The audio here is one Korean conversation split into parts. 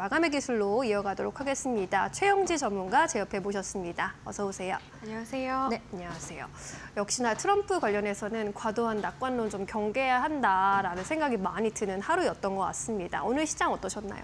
마감의 기술로 이어가도록 하겠습니다. 최영지 전문가 제 옆에 모셨습니다. 어서 오세요. 안녕하세요. 네, 안녕하세요. 역시나 트럼프 관련해서는 과도한 낙관론 좀 경계해야 한다라는 생각이 많이 드는 하루였던 것 같습니다. 오늘 시장 어떠셨나요?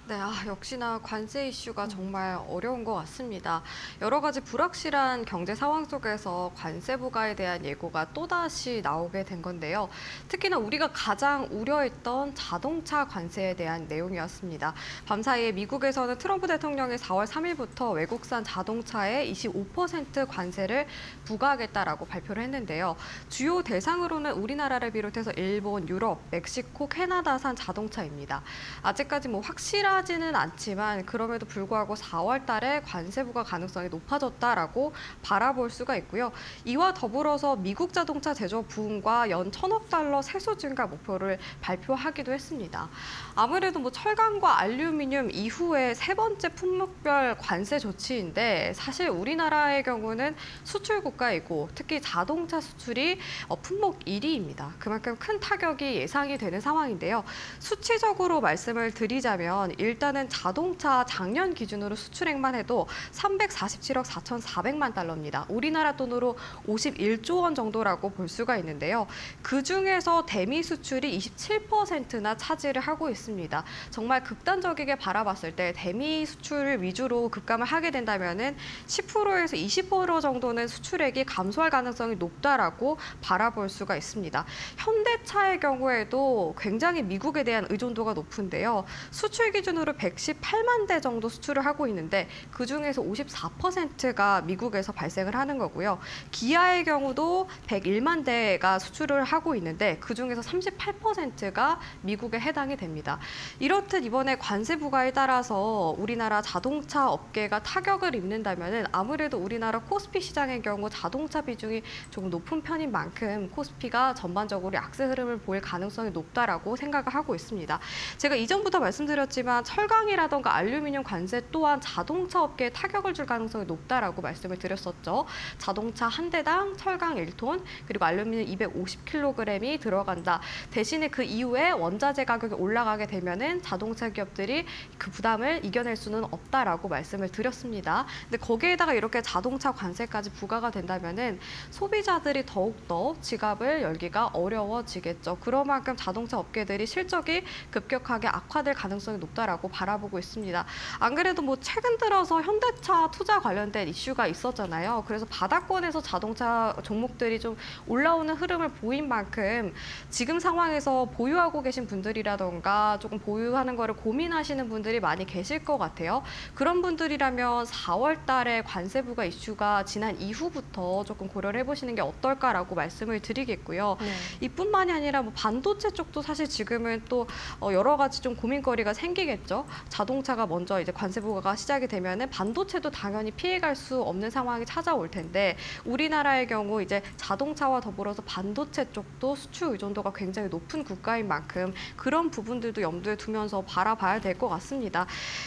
네, 역시나 관세 이슈가 정말 어려운 것 같습니다. 여러 가지 불확실한 경제 상황 속에서 관세 부과에 대한 예고가 또다시 나오게 된 건데요. 특히나 우리가 가장 우려했던 자동차 관세에 대한 내용이었습니다. 밤사이에 미국에서는 트럼프 대통령이 4월 3일부터 외국산 자동차에 25% 관세를 부과하겠다라고 발표를 했는데요. 주요 대상으로는 우리나라를 비롯해서 일본, 유럽, 멕시코, 캐나다산 자동차입니다. 아직까지 확실하지는 않지만 그럼에도 불구하고 4월 달에 관세 부과 가능성이 높아졌다라고 바라볼 수가 있고요. 이와 더불어서 미국 자동차 제조업 부흥과 연 1,000억 달러 세수 증가 목표를 발표하기도 했습니다. 아무래도 철강과 알루미늄 이후에 세 번째 품목별 관세 조치인데 사실 우리나라의 경우는 수출 국가이고 특히 자동차 수출이 품목 1위입니다. 그만큼 큰 타격이 예상이 되는 상황인데요. 수치적으로 말씀을 드리자면 일단은 자동차 작년 기준으로 수출액만 해도 347억 4,400만 달러입니다. 우리나라 돈으로 51조 원 정도라고 볼 수가 있는데요. 그중에서 대미 수출이 27%나 차지를 하고 있습니다. 정말 극단적이게 바라봤을 때 대미 수출 위주로 급감을 하게 된다면은 10%에서 20% 정도는 수출액이 감소할 가능성이 높다라고 바라볼 수가 있습니다. 현대차의 경우에도 굉장히 미국에 대한 의존도가 높은데요. 수출 기준으로 118만 대 정도 수출을 하고 있는데 그중에서 54%가 미국에서 발생을 하는 거고요. 기아의 경우도 101만 대가 수출을 하고 있는데 그중에서 38%가 미국에 해당이 됩니다. 이렇듯 이번에 관세 부과에 따라서 우리나라 자동차 업계가 타격을 입는다면 아무래도 우리나라 코스피 시장의 경우 자동차 비중이 조금 높은 편인 만큼 코스피가 전반적으로 약세 흐름을 보일 가능성이 높다라고 생각을 하고 있습니다. 제가 이전부터 말씀드렸지만 철강이라던가 알루미늄 관세 또한 자동차 업계에 타격을 줄 가능성이 높다라고 말씀을 드렸었죠. 자동차 한 대당 철강 1톤 그리고 알루미늄 250kg이 들어간다. 대신에 그 이후에 원자재 가격이 올라가게 되면은 자동차 기업들이 그 부담을 이겨낼 수는 없다라고 말씀을 드렸습니다. 근데 거기에다가 이렇게 자동차 관세까지 부과가 된다면은 소비자들이 더욱더 지갑을 열기가 어려워지겠죠. 그런 만큼 자동차 업계들이 실적이 급격하게 악화될 가능성이 높다라고 바라보고 있습니다. 안 그래도 최근 들어서 현대차 투자 관련된 이슈가 있었잖아요. 그래서 바닥권에서 자동차 종목들이 좀 올라오는 흐름을 보인 만큼 지금 상황에서 보유하고 계신 분들이라던가 조금 보유하는 거를 고민하시는 분들이 많이 계실 것 같아요. 그런 분들이라면 4월 달에 관세 부과 이슈가 지난 이후부터 조금 고려를 해보시는 게 어떨까라고 말씀을 드리겠고요. 네. 이뿐만이 아니라 반도체 쪽도 사실 지금은 또 여러 가지 좀 고민거리가 생기겠죠. 자동차가 먼저 이제 관세 부과가 시작이 되면은 반도체도 당연히 피해갈 수 없는 상황이 찾아올 텐데 우리나라의 경우 이제 자동차와 더불어서 반도체 쪽도 수출 의존도가 굉장히 높은 국가인 만큼 그런 부분들도 염두에 두면서 바라봐야 될 것 같습니다.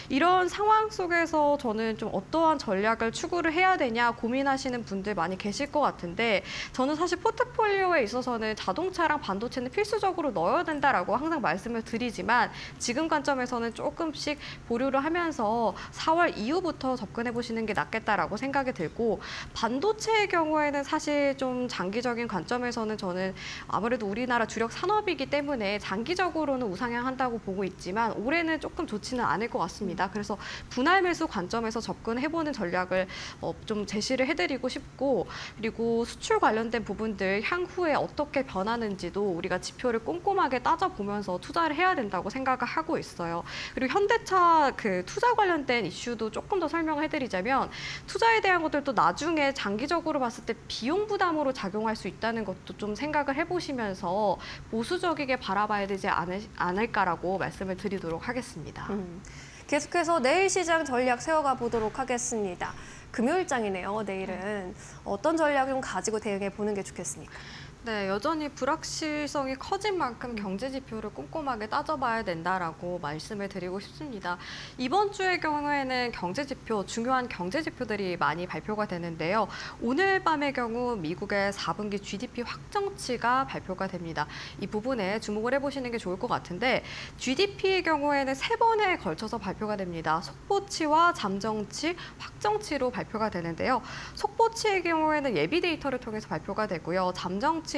이런 상황 속에서 저는 좀 어떠한 전략을 추구를 해야 되냐 고민하시는 분들 많이 계실 것 같은데 저는 사실 포트폴리오에 있어서는 자동차랑 반도체는 필수적으로 넣어야 된다라고 항상 말씀을 드리지만 지금 관점에서는 조금씩 보류를 하면서 4월 이후부터 접근해 보시는 게 낫겠다라고 생각이 들고 반도체의 경우에는 사실 좀 장기적인 관점에서는 저는 아무래도 우리나라 주력 산업이기 때문에 장기적으로는 우상향한다고 보고 있지만 올해는 조금 좋지는 않을 것 같습니다. 그래서 분할 매수 관점에서 접근해보는 전략을 좀 제시를 해드리고 싶고 그리고 수출 관련된 부분들 향후에 어떻게 변하는지도 우리가 지표를 꼼꼼하게 따져보면서 투자를 해야 된다고 생각을 하고 있어요. 그리고 현대차 그 투자 관련된 이슈도 조금 더 설명을 해드리자면 투자에 대한 것들도 나중에 장기적으로 봤을 때 비용 부담으로 작용할 수 있다는 것도 좀 생각을 해보시면서 보수적이게 바라봐야 되지 않을까라고 말씀을 드리도록 하겠습니다. 계속해서 내일 시장 전략 세워가 보도록 하겠습니다. 금요일장이네요, 내일은. 어떤 전략을 좀 가지고 대응해 보는 게 좋겠습니까? 네, 여전히 불확실성이 커진 만큼 경제 지표를 꼼꼼하게 따져봐야 된다라고 말씀을 드리고 싶습니다. 이번 주의 경우에는 경제 지표, 중요한 경제 지표들이 많이 발표가 되는데요. 오늘 밤의 경우 미국의 4분기 GDP 확정치가 발표가 됩니다. 이 부분에 주목을 해보시는 게 좋을 것 같은데 GDP의 경우에는 3번에 걸쳐서 발표가 됩니다. 속보치와 잠정치, 확정치로 발표가 되는데요. 속보치의 경우에는 예비 데이터를 통해서 발표가 되고요. 잠정치는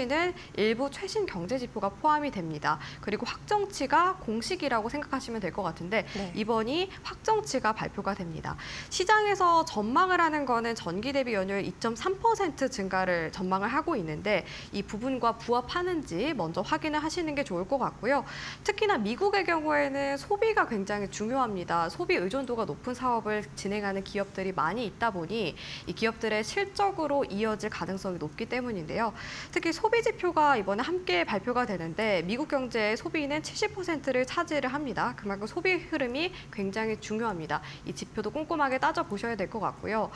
일부 최신 경제 지표가 포함이 됩니다. 그리고 확정치가 공식이라고 생각하시면 될 것 같은데 네. 이번이 확정치가 발표가 됩니다. 시장에서 전망을 하는 거는 전기 대비 연율 2.3% 증가를 전망을 하고 있는데 이 부분과 부합하는지 먼저 확인을 하시는 게 좋을 것 같고요. 특히나 미국의 경우에는 소비가 굉장히 중요합니다. 소비 의존도가 높은 사업을 진행하는 기업들이 많이 있다 보니 이 기업들의 실적으로 이어질 가능성이 높기 때문인데요. 특히 소비 지표가 이번에 함께 발표가 되는데 미국 경제의 소비는 70%를 차지를 합니다. 그만큼 소비 흐름이 굉장히 중요합니다. 이 지표도 꼼꼼하게 따져보셔야 될 것 같고요.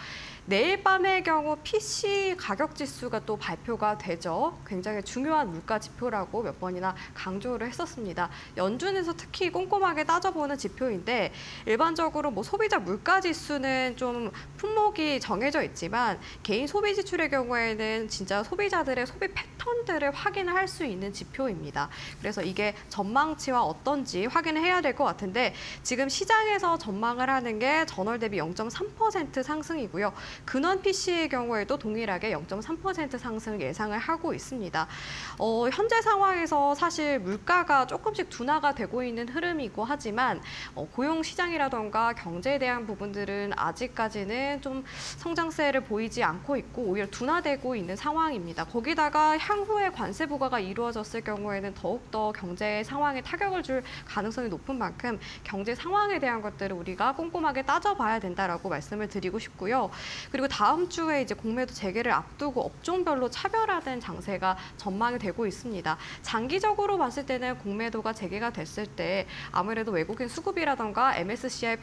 내일 밤의 경우 PC 가격 지수가 또 발표가 되죠. 굉장히 중요한 물가 지표라고 몇 번이나 강조를 했었습니다. 연준에서 특히 꼼꼼하게 따져보는 지표인데 일반적으로 뭐 소비자 물가 지수는 좀 품목이 정해져 있지만 개인 소비 지출의 경우에는 진짜 소비자들의 소비 패턴들을 확인을 할 수 있는 지표입니다. 그래서 이게 전망치와 어떤지 확인을 해야 될 것 같은데 지금 시장에서 전망을 하는 게 전월 대비 0.3% 상승이고요. 근원 PC의 경우에도 동일하게 0.3% 상승을 예상을 하고 있습니다. 현재 상황에서 사실 물가가 조금씩 둔화가 되고 있는 흐름이고 하지만 고용 시장이라던가 경제에 대한 부분들은 아직까지는 좀 성장세를 보이지 않고 있고 오히려 둔화되고 있는 상황입니다. 거기다가 향후에 관세 부과가 이루어졌을 경우에는 더욱더 경제 상황에 타격을 줄 가능성이 높은 만큼 경제 상황에 대한 것들을 우리가 꼼꼼하게 따져봐야 된다라고 말씀을 드리고 싶고요. 그리고 다음 주에 이제 공매도 재개를 앞두고 업종별로 차별화된 장세가 전망이 되고 있습니다. 장기적으로 봤을 때는 공매도가 재개가 됐을 때 아무래도 외국인 수급이라던가 MSCI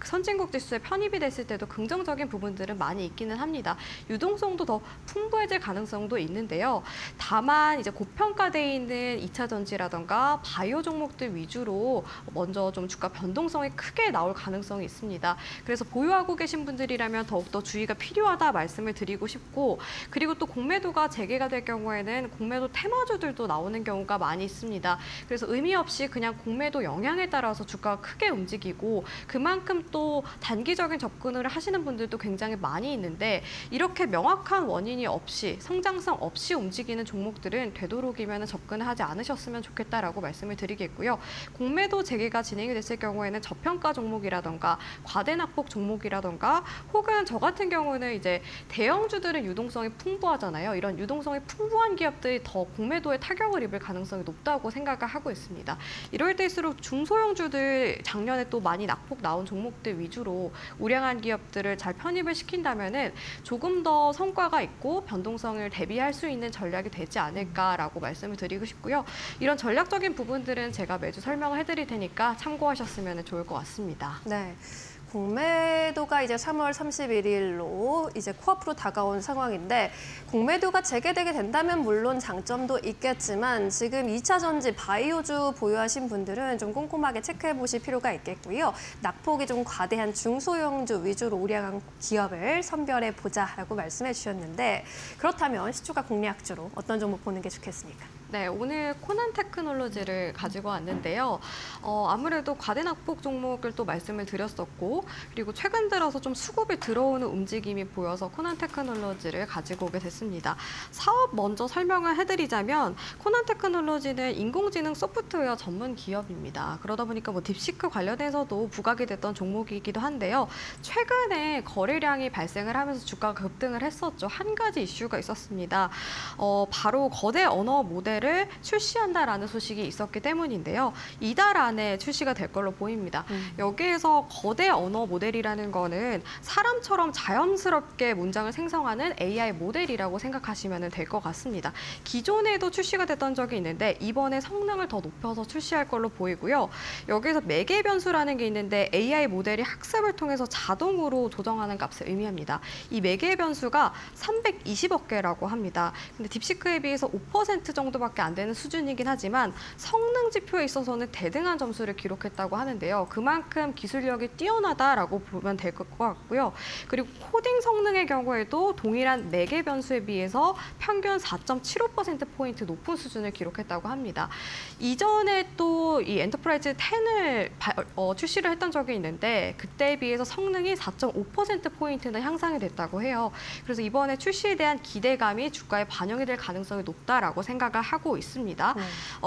선진국 지수에 편입이 됐을 때도 긍정적인 부분들은 많이 있기는 합니다. 유동성도 더 풍부해질 가능성도 있는데요. 다만 이제 고평가돼 있는 2차 전지라던가 바이오 종목들 위주로 먼저 좀 주가 변동성이 크게 나올 가능성이 있습니다. 그래서 보유하고 계신 분들이라면 더욱더 주의가 필요하다 말씀을 드리고 싶고 그리고 또 공매도가 재개가 될 경우에는 공매도 테마주들도 나오는 경우가 많이 있습니다. 그래서 의미 없이 그냥 공매도 영향에 따라서 주가가 크게 움직이고 그만큼 또 단기적인 접근을 하시는 분들도 굉장히 많이 있는데 이렇게 명확한 원인이 없이 성장성 없이 움직이는 종목들은 되도록이면 접근을 하지 않으셨으면 좋겠다라고 말씀을 드리겠고요. 공매도 재개가 진행이 됐을 경우에는 저평가 종목이라던가 과대낙폭 종목이라던가 혹은 저 같은 경우는 이제 대형주들은 유동성이 풍부하잖아요. 이런 유동성이 풍부한 기업들이 더 공매도에 타격을 입을 가능성이 높다고 생각을 하고 있습니다. 이럴 때일수록 중소형주들 작년에 또 많이 낙폭 나온 종목들 위주로 우량한 기업들을 잘 편입을 시킨다면은 조금 더 성과가 있고 변동성을 대비할 수 있는 전략이 되지 않을까라고 말씀을 드리고 싶고요. 이런 전략적인 부분들은 제가 매주 설명을 해드릴 테니까 참고하셨으면 좋을 것 같습니다. 네. 공매도가 이제 3월 31일로 이제 코앞으로 다가온 상황인데 공매도가 재개되게 된다면 물론 장점도 있겠지만 지금 2차 전지 바이오주 보유하신 분들은 좀 꼼꼼하게 체크해 보실 필요가 있겠고요. 낙폭이 좀 과대한 중소형주 위주로 우량한 기업을 선별해 보자라고 말씀해 주셨는데 그렇다면 시초가 공략주로 어떤 종목 보는 게 좋겠습니까? 네, 오늘 코난 테크놀로지를 가지고 왔는데요. 아무래도 과대낙폭 종목을 또 말씀을 드렸었고 그리고 최근 들어서 좀 수급이 들어오는 움직임이 보여서 코난 테크놀로지를 가지고 오게 됐습니다. 사업 먼저 설명을 해드리자면 코난 테크놀로지는 인공지능 소프트웨어 전문 기업입니다. 그러다 보니까 뭐 딥시크 관련해서도 부각이 됐던 종목이기도 한데요. 최근에 거래량이 발생을 하면서 주가가 급등을 했었죠. 한 가지 이슈가 있었습니다. 바로 거대 언어 모델 모델을 출시한다라는 소식이 있었기 때문인데요. 이달 안에 출시가 될 걸로 보입니다. 여기에서 거대 언어 모델이라는 거는 사람처럼 자연스럽게 문장을 생성하는 AI 모델이라고 생각하시면 될 것 같습니다. 기존에도 출시가 됐던 적이 있는데 이번에 성능을 더 높여서 출시할 걸로 보이고요. 여기서 매개 변수라는 게 있는데 AI 모델이 학습을 통해서 자동으로 조정하는 값을 의미합니다. 이 매개 변수가 320억 개라고 합니다. 근데 딥시크에 비해서 5% 정도밖에 안 되는 수준이긴 하지만 성능 지표에 있어서는 대등한 점수를 기록했다고 하는데요. 그만큼 기술력이 뛰어나다라고 보면 될 것 같고요. 그리고 코딩 성능의 경우에도 동일한 매개 변수에 비해서 평균 4.75%포인트 높은 수준을 기록했다고 합니다. 이전에 또 이 엔터프라이즈 10을 출시를 했던 적이 있는데 그때에 비해서 성능이 4.5%포인트나 향상이 됐다고 해요. 그래서 이번에 출시에 대한 기대감이 주가에 반영이 될 가능성이 높다라고 생각을 하고 있습니다.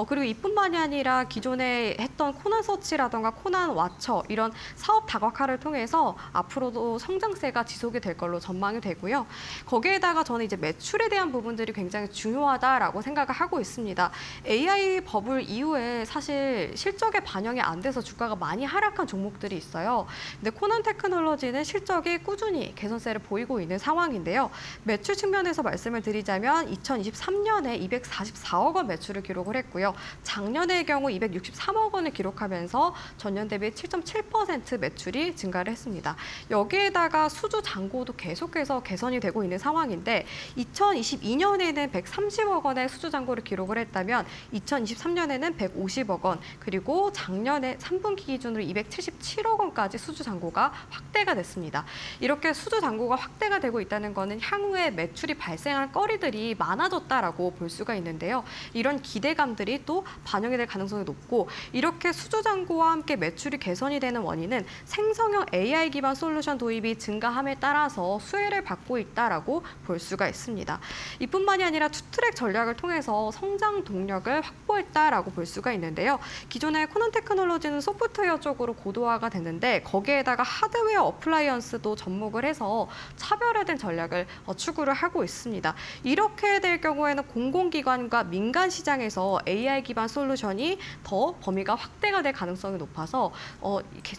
그리고 이뿐만이 아니라 기존에 했던 코난 서치라던가 코난 와처 이런 사업 다각화를 통해서 앞으로도 성장세가 지속이 될 걸로 전망이 되고요. 거기에다가 저는 이제 매출에 대한 부분들이 굉장히 중요하다라고 생각을 하고 있습니다. AI 버블 이후에 사실 실적에 반영이 안 돼서 주가가 많이 하락한 종목들이 있어요. 근데 코난 테크놀로지는 실적이 꾸준히 개선세를 보이고 있는 상황인데요. 매출 측면에서 말씀을 드리자면 2023년에 244억 원 매출을 기록을 했고요. 작년의 경우 263억 원을 기록하면서 전년 대비 7.7% 매출이 증가를 했습니다. 여기에다가 수주 잔고도 계속해서 개선이 되고 있는 상황인데 2022년에는 130억 원의 수주 잔고를 기록을 했다면 2023년에는 150억 원, 그리고 작년에 3분기 기준으로 277억 원까지 수주 잔고가 확대가 됐습니다. 이렇게 수주 잔고가 확대가 되고 있다는 거는 향후에 매출이 발생할 거리들이 많아졌다라고 볼 수가 있는데요. 이런 기대감들이 또 반영이 될 가능성이 높고 이렇게 수주 잔고와 함께 매출이 개선이 되는 원인은 생성형 AI 기반 솔루션 도입이 증가함에 따라서 수혜를 받고 있다라고 볼 수가 있습니다. 이뿐만이 아니라 투트랙 전략을 통해서 성장 동력을 확보했다라고 볼 수가 있는데요. 기존의 코난 테크놀로지는 소프트웨어 쪽으로 고도화가 됐는데 거기에다가 하드웨어 어플라이언스도 접목을 해서 차별화된 전략을 추구를 하고 있습니다. 이렇게 될 경우에는 공공기관과 민간 시장에서 AI 기반 솔루션이 더 범위가 확대가 될 가능성이 높아서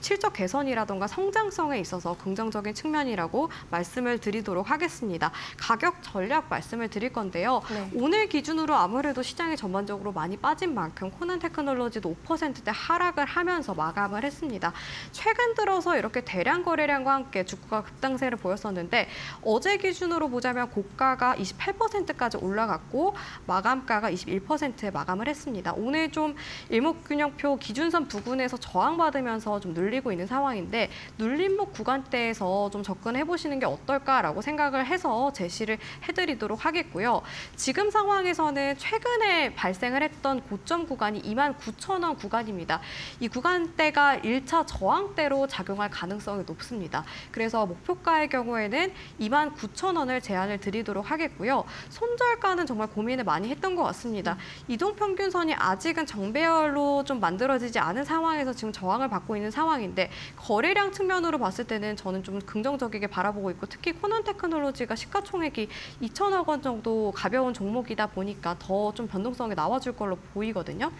실적 개선이라던가 성장성에 있어서 긍정적인 측면이라고 말씀을 드리도록 하겠습니다. 가격 전략 말씀을 드릴 건데요. 네. 오늘 기준으로 아무래도 시장이 전반적으로 많이 빠진 만큼 코난 테크놀로지도 5%대 하락을 하면서 마감을 했습니다. 최근 들어서 이렇게 대량 거래량과 함께 주가가 급등세를 보였었는데 어제 기준으로 보자면 고가가 28%까지 올라갔고 마감가가 21%에 마감을 했습니다. 오늘 좀 일목균형표 기준선 부근에서 저항받으면서 좀 눌리고 있는 상황인데 눌림목 구간대에서 좀 접근해 보시는 게 어떨까라고 생각을 해서 제시를 해드리도록 하겠고요. 지금 상황에서는 최근에 발생을 했던 고점 구간이 29,000원 구간입니다. 이 구간대가 1차 저항대로 작용할 가능성이 높습니다. 그래서 목표가의 경우에는 29,000원을 제안을 드리도록 하겠고요. 손절가는 정말 고민을 많이 했던 것 같습니다. 이동평균선이 아직은 정배열로 좀 만들어지지 않은 상황에서 지금 저항을 받고 있는 상황인데 거래량 측면으로 봤을 때는 저는 좀 긍정적이게 바라보고 있고 특히 코난 테크놀로지가 시가총액이 2천억 원 정도 가벼운 종목이다 보니까 더 좀 변동성이 나와줄 걸로 보이거든요.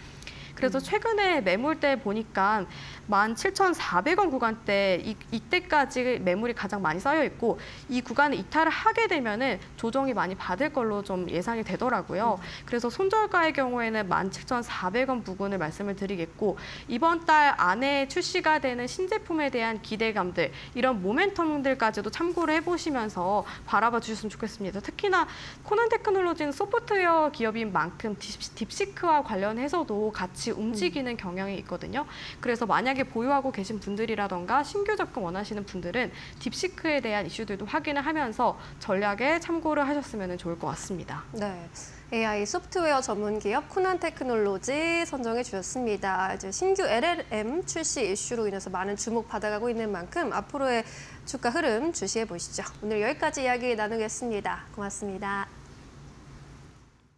그래서 최근에 매물대 보니까 17,400원 구간대 이때까지 매물이 가장 많이 쌓여 있고 이 구간을 이탈을 하게 되면은 조정이 많이 받을 걸로 좀 예상이 되더라고요. 그래서 손절가의 경우에는 17,400원 부근을 말씀을 드리겠고 이번 달 안에 출시가 되는 신제품에 대한 기대감들 이런 모멘텀들까지도 참고를 해보시면서 바라봐 주셨으면 좋겠습니다. 특히나 코난 테크놀로지는 소프트웨어 기업인 만큼 딥시크와 관련해서도 같이 움직이는 경향이 있거든요. 그래서 만약에 보유하고 계신 분들이라던가 신규 접근 원하시는 분들은 딥시크에 대한 이슈들도 확인을 하면서 전략에 참고를 하셨으면 좋을 것 같습니다. 네. AI 소프트웨어 전문 기업 코난 테크놀로지 선정해 주셨습니다. 이제 신규 LLM 출시 이슈로 인해서 많은 주목 받아가고 있는 만큼 앞으로의 주가 흐름 주시해 보시죠. 오늘 여기까지 이야기 나누겠습니다. 고맙습니다.